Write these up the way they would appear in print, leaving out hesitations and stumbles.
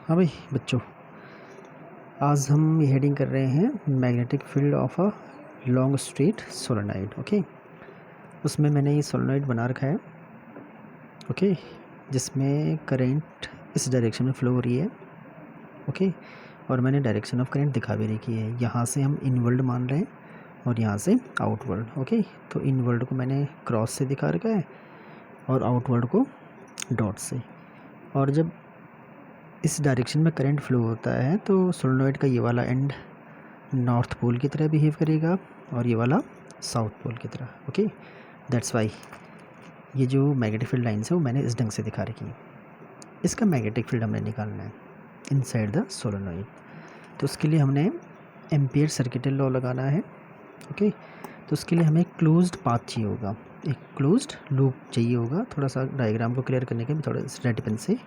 हाँ भाई बच्चों, आज हम ये हेडिंग कर रहे हैं magnetic field of a long straight solenoid. Okay, उसमें मैंने ये सोलेनॉइड बना रखा है। ओके, जिसमें करंट इस डायरेक्शन में फ्लो हो रही है। ओके, और मैंने डायरेक्शन ऑफ करंट दिखा भी रखी है। यहाँ से हम इनवर्ड मान रहे हैं और यहाँ से आउटवर्ड। ओके, तो इनवर्ड को मैंने क्रॉस से दिखा रखा है और आउटवर्ड को डॉट से। और जब इस डायरेक्शन में करंट फ्लो होता है तो सोलेनॉइड का ये वाला एंड नॉर्थ पोल की तरह बिहेव करेगा और ये वाला साउथ पोल की तरह। ओके, दैट्स वाई ये जो मैग्नेटिक फील्ड लाइन्स है वो मैंने इस ढंग से दिखा रखी है। इसका मैग्नेटिक फील्ड हमने निकालना है इनसाइड द सोलेनॉइड। तो उसके लिए हमने एम्पियर सर्किटल लॉ लगाना है। ओके, तो उसके लिए हमें क्लोज्ड पाथ चाहिए होगा, एक क्लोज्ड लूप चाहिए होगा। थोड़ा सा डायग्राम को क्लियर करने के लिए थोड़ा रेड पेन से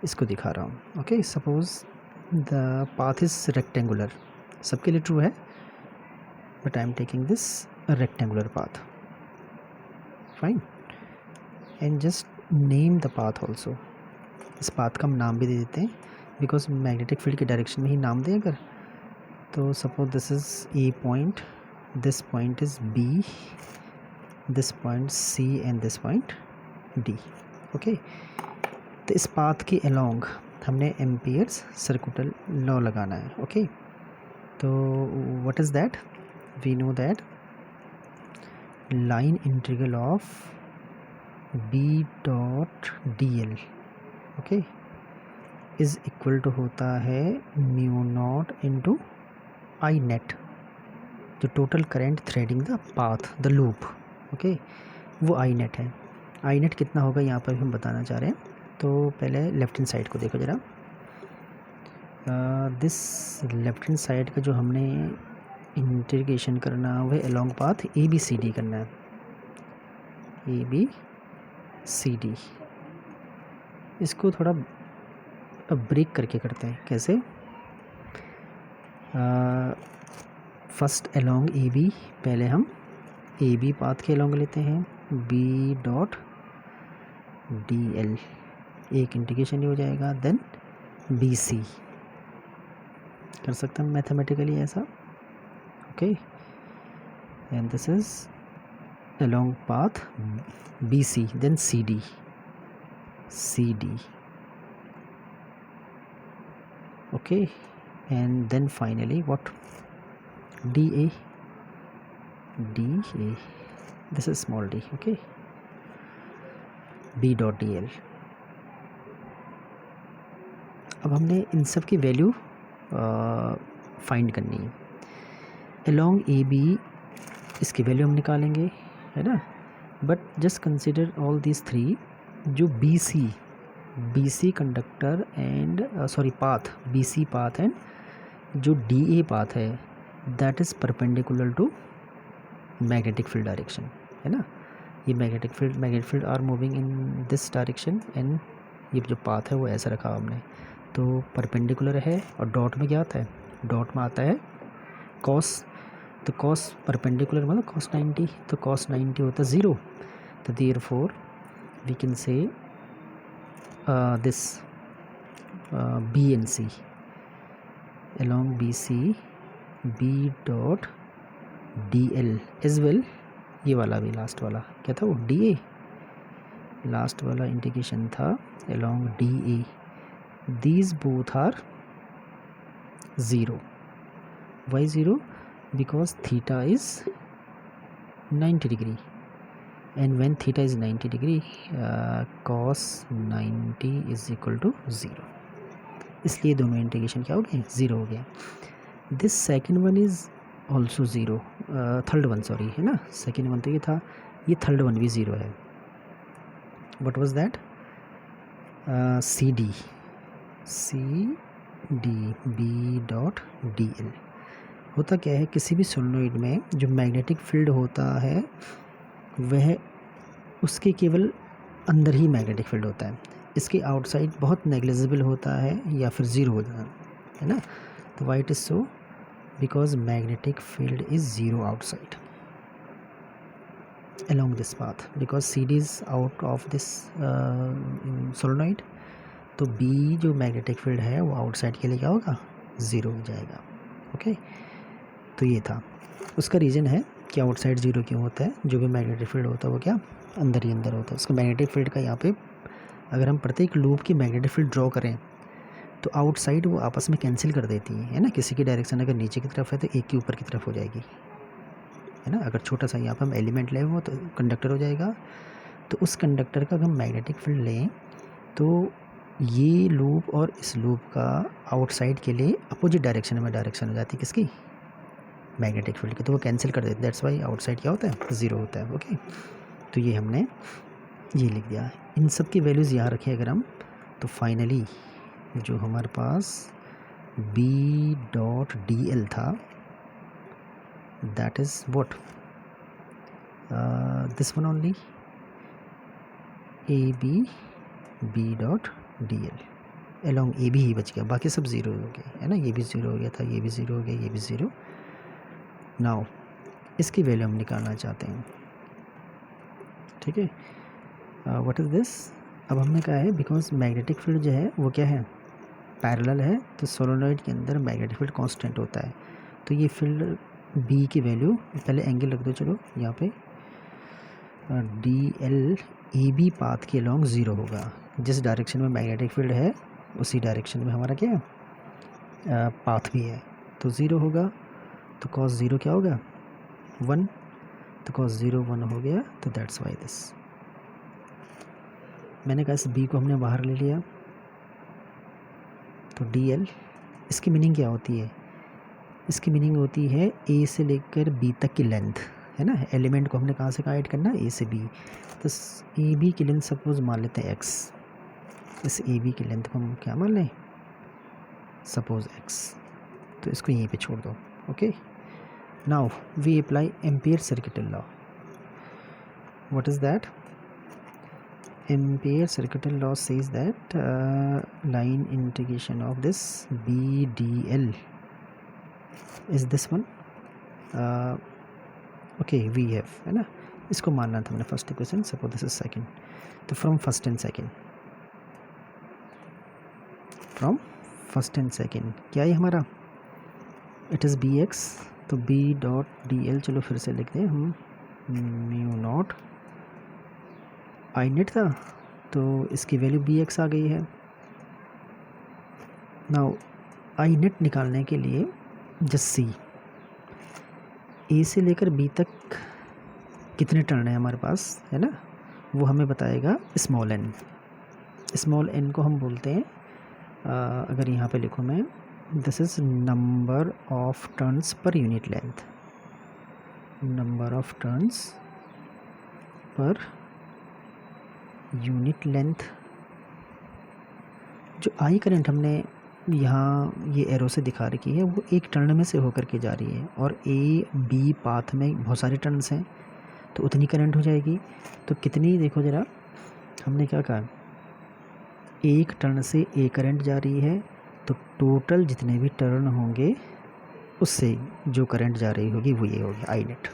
इसको दिखा रहा हूँ। Okay, suppose the path is rectangular, सबके लिए ट्रू है, but I am taking this rectangular path. Fine, and just name the path also. इस पाथ का हम नाम भी दे देते हैं बिकॉज मैग्नेटिक फील्ड के डायरेक्शन में ही नाम दें अगर। तो suppose this is A point, this point is B, this point C and this point D. Okay, तो इस पाथ के अलोंग हमने एम्पियर्स सर्किटल लॉ लगाना है। ओके, तो what is that? We know that line integral of B dot D L okay is equal to होता है mu naught into I net, जो total current threading the path the loop. Okay, वो I net है। आई net कितना होगा यहाँ पर भी हम बताना चाह रहे हैं। तो पहले लेफ्ट हैंड साइड को देखो ज़रा। दिस लेफ्ट हैंड साइड का जो हमने इंटीग्रेशन करना है वह along path A B C D करना है, ए बी सी डी। इसको थोड़ा ब्रेक करके करते हैं। कैसे? फर्स्ट अलोंग ए बी, पहले हम ए बी पाथ के अलोंग लेते हैं, बी डॉट डी एल, एक इंटीग्रेशन ही हो जाएगा। देन बी सी कर सकते हैं मैथमेटिकली ऐसा। Okay, and this is along path b c, then c D, C d. Okay, and then finally what? D a, d a, this is small d. Okay, b dot D l. अब हमने इन सब की value find करनी है। Along a b इसकी वैल्यू हम निकालेंगे, है ना। But just consider all these three. जो b c conductor and sorry path, b c path and जो डी ए पाथ है that is perpendicular to magnetic field direction, है ना। ये magnetic field are moving in this direction and ये जो path है वो ऐसा रखा हमने, तो परपेंडिकुलर है। और डॉट में क्या आता है? डॉट में आता है कॉस। तो कॉस परपेंडिकुलर मतलब कॉस 90, तो कॉस 90 होता है 0। तो therefore we can say this B and C along B C, B dot D L as well. ये वाला भी लास्ट वाला क्या था? वो डी ए, लास्ट वाला इंटीग्रेशन था along D A. These both are 0. Why 0? Because theta is 90 degree, and when theta is 90 degree, cos 90 is equal to 0. इसलिए दोनों इंटीग्रेशन क्या हो गए? 0 हो गया। This second one is also 0, third one sorry, है ना। सेकेंड वन तो ये था, ये थर्ड वन भी 0 है। What was that? C D, C D, B dot D L. होता क्या है, किसी भी सोलेनॉइड में जो मैग्नेटिक फील्ड होता है वह उसके केवल अंदर ही मैग्नेटिक फील्ड होता है, इसके आउटसाइड बहुत नेग्लिजिबल होता है या फिर 0 हो जाता है ना। तो why it is so? Because magnetic field is 0 outside along this path, because CD is out of this solenoid, तो बी जो मैग्नेटिक फील्ड है वो आउटसाइड के लिए क्या होगा, 0 हो जाएगा। ओके, तो ये था उसका रीज़न है कि आउटसाइड 0 क्यों होता है। जो भी मैग्नेटिक फील्ड होता है वो क्या अंदर ही अंदर होता है। उसका मैग्नेटिक फील्ड का यहाँ पे अगर हम प्रत्येक लूप की मैग्नेटिक फील्ड ड्रॉ करें तो आउटसाइड वो आपस में कैंसिल कर देती है ना। किसी की डायरेक्शन अगर नीचे की तरफ है तो एक की ऊपर की तरफ हो जाएगी, है ना। अगर छोटा सा यहाँ पर हम एलिमेंट लें वो तो कंडक्टर हो जाएगा, तो उस कंडक्टर का अगर हम मैग्नेटिक फील्ड लें तो ये लूप और इस लूप का आउटसाइड के लिए अपोजिट डायरेक्शन में डायरेक्शन हो जाती है किसकी, मैग्नेटिक फील्ड की, तो वो कैंसिल कर देते। दैट्स वाई आउटसाइड क्या होता है, 0 होता है। ओके, तो ये हमने ये लिख दिया। इन सब की वैल्यूज़ यहाँ रखें अगर हम, तो फाइनली जो हमारे पास B.dl था that is what, this one only, B.dl along AB ही बच गया, बाकी सब 0 हो गए, है ना। ये भी 0 हो गया था, ये भी 0 हो गया, ये भी 0। नाउ इसकी वैल्यू हम निकालना चाहते हैं, ठीक है। व्हाट इज़ दिस, अब हमने कहा है बिकॉज मैग्नेटिक फील्ड जो है वो क्या है, पैरेलल है, तो सोलेनॉइड के अंदर मैग्नेटिक फील्ड कांस्टेंट होता है। तो ये फील्ड B की वैल्यू, पहले एंगल रख दो चलो यहाँ पे, DL AB पाथ के अलॉन्ग 0 होगा। जिस डायरेक्शन में मैग्नेटिक फील्ड है उसी डायरेक्शन में हमारा क्या है, पाथ भी है, तो 0 होगा। तो cos 0 क्या होगा, 1, तो cos 0 1 हो गया, तो दैट्स वाई दिस। मैंने कहा इस B को हमने बाहर ले लिया, तो DL, इसकी मीनिंग क्या होती है, इसकी मीनिंग होती है A से लेकर B तक की लेंथ, है ना। एलिमेंट को हमने कहाँ से कहाँ ऐड करना है, A से B। तो AB की लेंथ सपोज मान लेते हैं x, इस AB की लेंथ को हम क्या मान लें, सपोज x, तो इसको यहीं पे छोड़ दो। Okay, now we apply ampere circuital law. What is that, ampere circuital law says that line integration of this BDL is this one. Okay, we have, है ना, इसको मानना था हमने first equation, suppose this is second. तो from first and second, from first and second क्या है हमारा, इट इज़ BX, तो B.dl चलो फिर से लिखते हैं हम, म्यू नॉट आई नेट था, तो इसकी वैल्यू BX आ गई है। नाउ आई नेट निकालने के लिए जस्ट सी, A से लेकर B तक कितने टर्न है हमारे पास, है ना, वो हमें बताएगा स्मॉल n। स्मॉल n को हम बोलते हैं, अगर यहाँ पे लिखूँ मैं, this is number of turns per unit length, number of turns per unit length. जो आई करंट हमने यहाँ ये एरो से दिखा रखी है वो एक टर्न में से होकर के जा रही है, और AB पाथ में बहुत सारे टर्न्स हैं, तो उतनी करंट हो जाएगी। तो कितनी, देखो ज़रा, हमने क्या कहा, एक टर्न से A करंट जा रही है, तो टोटल जितने भी टर्न होंगे उससे जो करंट जा रही होगी वो ये होगी आई नेट।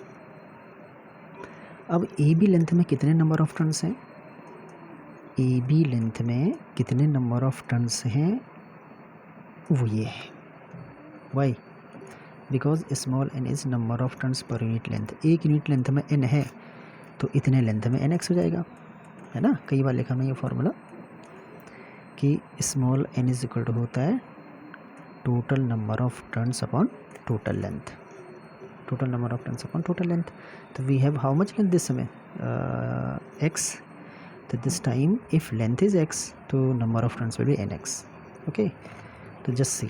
अब AB लेंथ में कितने नंबर ऑफ टर्न्स हैं, AB लेंथ में कितने नंबर ऑफ टर्न्स हैं वो ये है, why, because small n is number of turns per unit length. एक यूनिट लेंथ में n है तो इतने लेंथ में nx हो जाएगा, है ना। कई बार लिखा मैं ये फॉर्मूला कि small n is equal to होता है total number of turns upon total length, total number of turns upon total length. तो we have how much length this समय, x, तो this time if length is x तो number of turns will be nx। Okay, तो just see,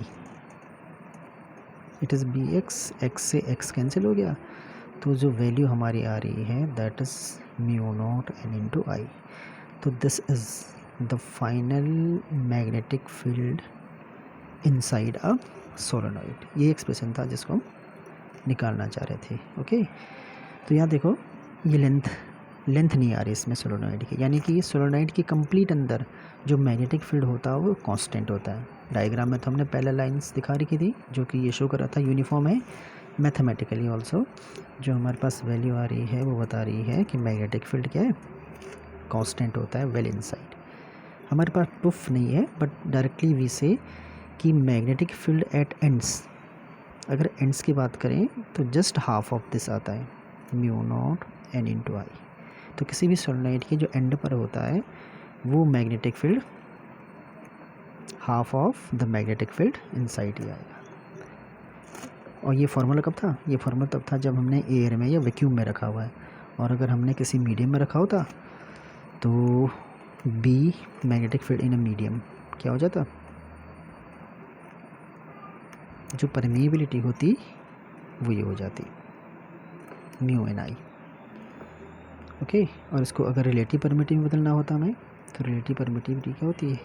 it is BX, x से x cancel हो गया, तो जो वैल्यू हमारी आ रही है that is mu naught n into आई। तो this is the final magnetic field inside a solenoid. ये एक्सप्रेशन था जिसको हम निकालना चाह रहे थे। ओके, तो यहाँ देखो ये लेंथ नहीं आ रही इसमें सोलेनॉइड की, यानी कि सोलेनॉइड की कंप्लीट अंदर जो मैग्नेटिक फील्ड होता है वो कांस्टेंट होता है। डायग्राम में तो हमने पहले लाइंस दिखा रखी थी जो कि ये शो कर रहा था यूनिफॉर्म है। मैथमेटिकली ऑल्सो जो हमारे पास वैल्यू आ रही है वो बता रही है कि मैग्नेटिक फील्ड क्या है, कांस्टेंट होता है वेल इनसाइड। हमारे पास प्रूफ नहीं है, बट डायरेक्टली वी से कि मैग्नेटिक फील्ड एट एंड्स, अगर एंड्स की बात करें तो जस्ट हाफ ऑफ दिस आता है, म्यू नॉट एन इंटू आई। तो किसी भी सोलेनोइड के जो एंड पर होता है वो magnetic field half of the magnetic field inside ही आएगा। और ये फार्मूला कब था? ये फार्मूला तब था जब हमने एयर में या वैक्यूम में रखा हुआ है, और अगर हमने किसी मीडियम में रखा होता तो B magnetic field in a medium क्या हो जाता, जो परमेबिलिटी होती वो ये हो जाती म्यू एन आई। ओके, और इसको अगर रिलेटिव परमिटिविटी में बदलना होता हमें, तो रिलेटिव परमिटिविटी क्या होती है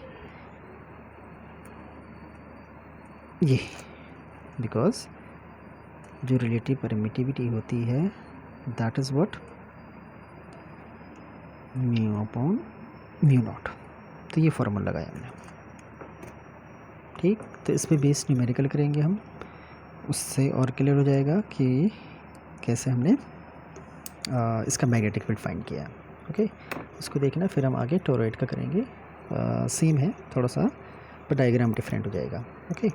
ये, बिकॉज जो रिलेटिव परमिटिविटी होती है that is what mu upon mu naught. तो ये फॉर्मूला लगाया हमने, ठीक। तो इस पे बेस न्यूमेरिकल करेंगे हम, उससे और क्लियर हो जाएगा कि कैसे हमने इसका मैग्नेटिक फील्ड फाइंड किया है। ओके, इसको देखना, फिर हम आगे टोरॉइड का करेंगे। सेम है थोड़ा सा, पर डायग्राम डिफरेंट हो जाएगा। ओके।